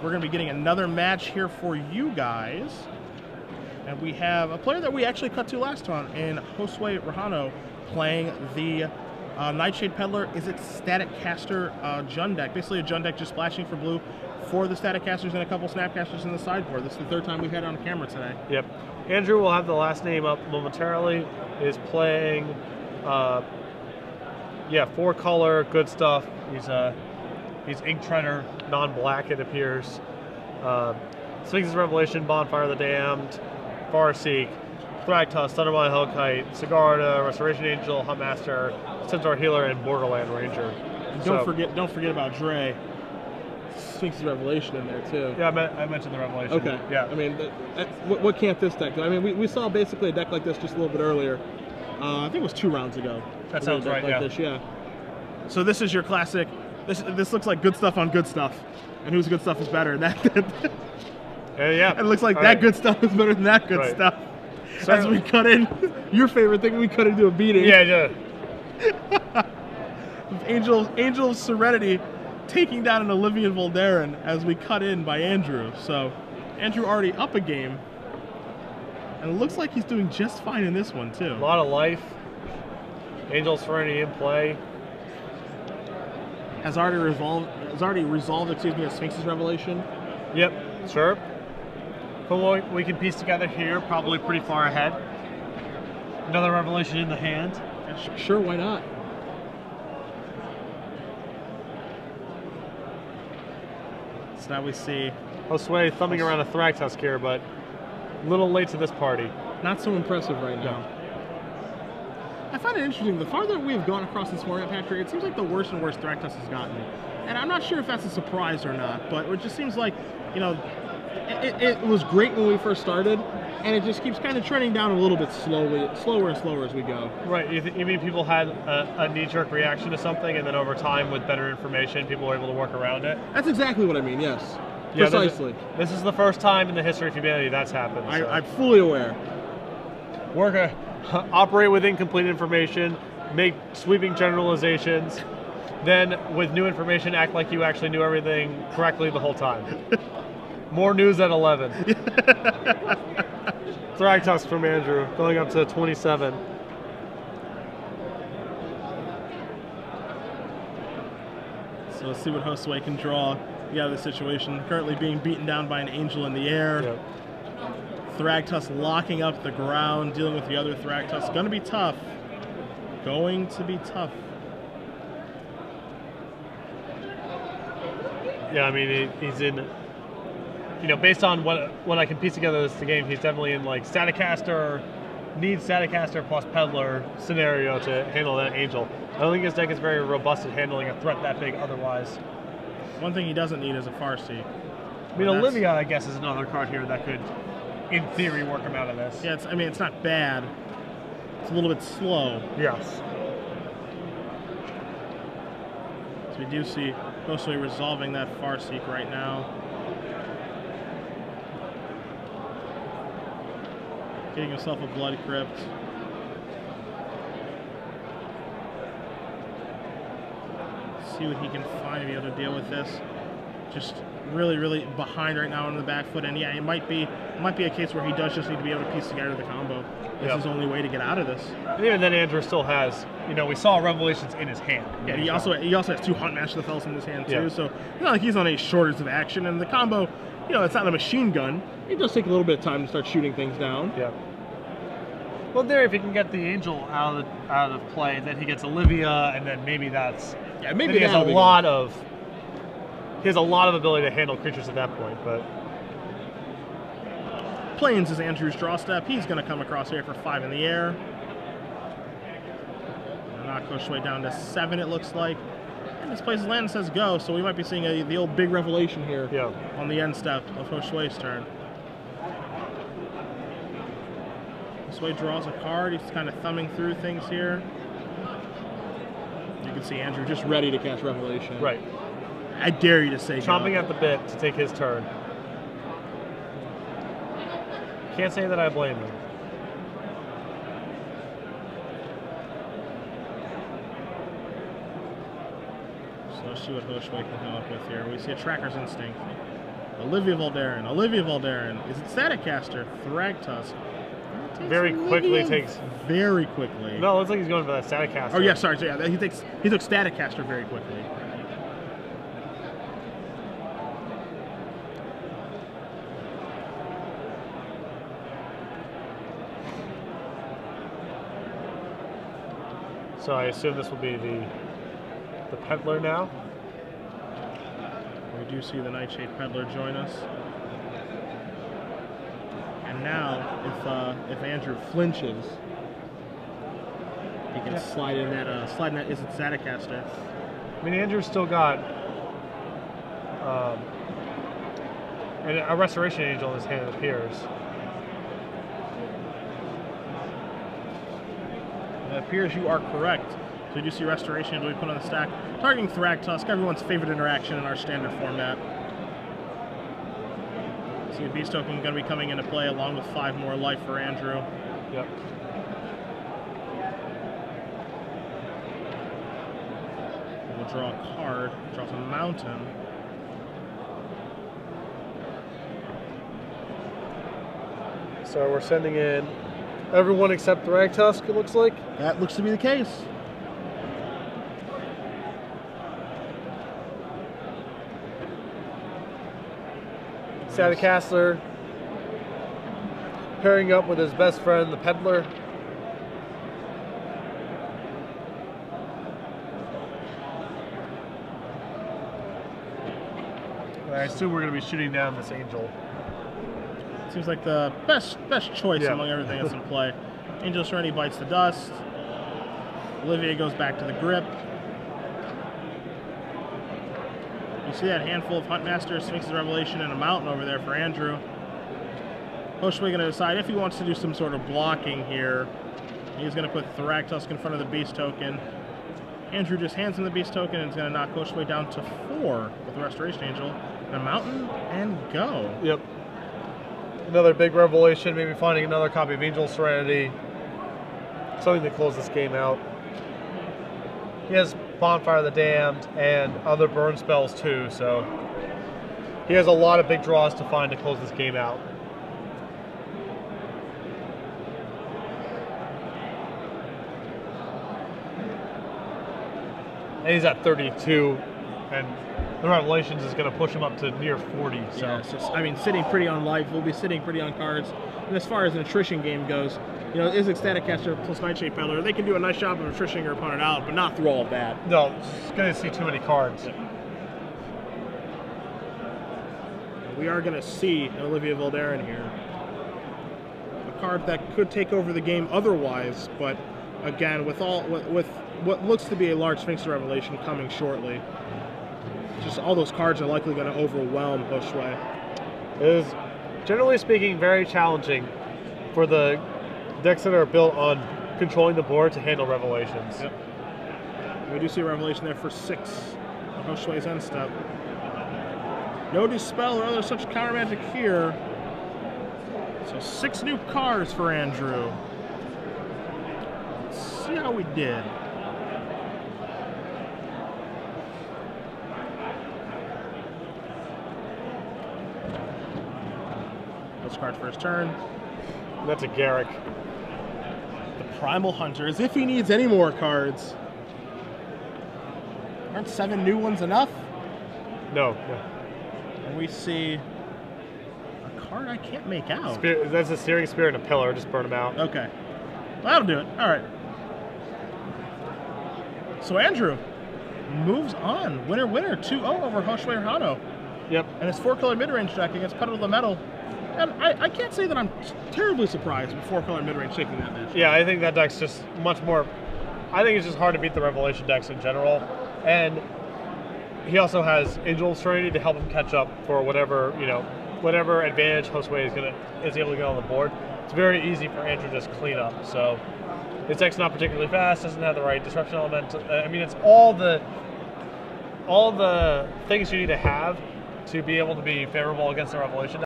we're going to be getting another match here for you guys. And we have a player that we actually cut to last time in Josue Rojano playing the Nightshade Peddler. Is it Static Caster Jund deck? Basically a Jund deck just splashing for blue for the Static Casters and a couple Snapcasters in the sideboard. This is the third time we've had it on camera today. Yep. Andrew will have the last name up momentarily. Is playing, yeah, 4-color, good stuff. He's Ink Treader, non-black it appears. Sphinx's Revelation, Bonfire of the Damned, Farseek, Thragtusk, Thunderbolt Hellkite, Sigarda, Restoration Angel, Huntmaster, Centaur Healer, and Borderland Ranger. Don't forget about Dre. Sphinx's Revelation in there too. Yeah, I mentioned the Revelation. Okay. Yeah. I mean, what can't this deck do? I mean, we saw basically a deck like this just a little bit earlier. I think it was 2 rounds ago. That sounds right. Like yeah. This, yeah. So this is your classic. This looks like good stuff on good stuff, and whose good stuff is better? Yeah. It looks like that good stuff is better than that good stuff. As we cut in, your favorite thing, we cut into a beating. Yeah. Angel of Serenity taking down an Olivian Voldaren as we cut in by Andrew. So Andrew already up a game, and it looks like he's doing just fine in this one too. A lot of life. Angel of Serenity in play. Has already resolved. Excuse me, a Sphinx's Revelation. Yep, sure. From what we can piece together here, probably pretty far ahead. Another Revelation in the hand. Yeah, sure, why not? So now we see Josue thumbing around a Thragtusk here, but a little late to this party. Not so impressive right now. I find it interesting. The farther we've gone across this format, Patrick, it seems like the worse and worse Thragtusk has gotten. And I'm not sure if that's a surprise or not, but it just seems like, you know, it was great when we first started, and it just keeps kind of trending down a little bit slower and slower as we go. Right. You mean people had a knee-jerk reaction to something, and then over time, with better information, people were able to work around it? That's exactly what I mean, yes. Yeah, precisely. This is the first time in the history of humanity that's happened. So. I'm fully aware. Operate with incomplete information, make sweeping generalizations, then with new information, act like you actually knew everything correctly the whole time. More news at 11. Thragtusk from Andrew, going up to 27. So let's see what Josue can draw out of the situation. Currently being beaten down by an Angel in the air. Yep. Thragtusk locking up the ground, dealing with the other Thragtusk. Going to be tough. Going to be tough. Yeah, I mean, he's in, you know, based on what I can piece together this game, he's definitely in like Staticaster, needs Staticaster plus Peddler scenario to handle that Angel. I don't think his deck is very robust at handling a threat that big otherwise. One thing he doesn't need is a Farseek. I mean, Olivia, I guess, is another card here that could, in theory, work him out of this. Yeah, I mean, it's not bad. It's a little bit slow. Yes. So we do see Josue resolving that Farseek right now. Getting himself a Blood Crypt. See what he can find to be able to deal with this. Just really behind right now on the back foot, and yeah, it might be a case where he does just need to be able to piece together the combo. This is his only way to get out of this. And even then, Andrew still has, you know, we saw Revelations in his hand. Yeah, he also has 2 Huntmaster Fells in his hand too, yeah. so it's not like he's on a shortage of action. And the combo, you know, it's not a machine gun. It does take a little bit of time to start shooting things down. Yeah. Well, there, if he can get the Angel out of play, then he gets Olivia, and then maybe that's maybe he has a lot of ability to handle creatures at that point. But Plains is Andrew's draw step. He's going to come across here for 5 in the air. Knock Josue down to 7, it looks like. And this plays land and says go, so we might be seeing the old big revelation here on the end step of Josue's turn. Josue draws a card. He's kind of thumbing through things here. You can see Andrew just ready to cast Revelation. Right. I dare you to say chomping go. at the bit to take his turn. Can't say that I blame him. So let's see what Josue can come up with here. We see a Tracker's Instinct. Olivia Voldaren. Is it Staticaster? Thragtusk. Very quickly takes. Very quickly. No, it looks like he's going for that Staticaster. Oh yeah, sorry. So yeah, he took Staticaster very quickly. So I assume this will be the Peddler now. We do see the Nightshade Peddler join us. And now, if Andrew flinches, he can slide in that. Is it Staticaster? I mean, Andrew's still got a Restoration Angel in his hand, it appears. It appears you are correct. So we do see Restoration Angel we put on the stack, targeting Thragtusk, everyone's favorite interaction in our standard format. See a Beast Token going to be coming into play along with 5 more life for Andrew. Yep. We'll draw a card, draws a mountain. So we're sending in everyone except Thragtusk, it looks like. That looks to be the case. Staticaster pairing up with his best friend, the Peddler. I assume we're going to be shooting down this Angel. Seems like the best choice among everything that's in play. Angel Serenity bites the dust. Olivia goes back to the grip. You see that handful of Huntmaster, Sphinx's Revelation, and a mountain over there for Andrew. Josue going to decide if he wants to do some sort of blocking here. He's going to put Thragtusk in front of the Beast Token. Andrew just hands him the Beast Token and is going to knock Josue down to 4 with the Restoration Angel. And a mountain and go. Yep. Another big revelation, maybe finding another copy of Angel Serenity. Something to close this game out. He has Bonfire of the Damned and other burn spells too, so he has a lot of big draws to find to close this game out. And he's at 32, and the Revelations is going to push him up to near 40. So yeah, it's just, I mean, sitting pretty on life. We'll be sitting pretty on cards. And as far as an attrition game goes, you know, is Staticaster plus Nightshade Peddler. They can do a nice job of attritioning your opponent out, but not through all of that. No, it's going to see too many cards. We are going to see Olivia Voldaren here. A card that could take over the game otherwise, but again, with what looks to be a large Sphinx Revelation coming shortly, just all those cards are likely going to overwhelm Josue. It is, generally speaking, very challenging for the decks that are built on controlling the board to handle Revelations. Yep. We do see a Revelation there for 6 on Josue's end step. No Dispel or other such counter magic here. So 6 new cards for Andrew. Let's see how we did. Card for his turn. That's a Garrick. The Primal Hunter, as if he needs any more cards. Aren't 7 new ones enough? No. And we see a card I can't make out. That's a Searing Spear and a Pillar. Just burn them out. Okay. Well, that'll do it. All right. So Andrew moves on. Winner, 2-0 over Josue Rojano. Yep. And his 4-color mid-range deck against Pedal to the Metal. And I can't say that I'm terribly surprised with 4-color mid-range taking that match. Yeah, I think that deck's just much more... I think it's just hard to beat the Revelation decks in general. And he also has Angel Serenity to help him catch up for whatever, you know, whatever advantage Josue is able to get on the board. It's very easy for Andrew to just clean up. So his deck's not particularly fast, doesn't have the right disruption element. I mean, it's all the things you need to have to be able to be favorable against the Revelation deck.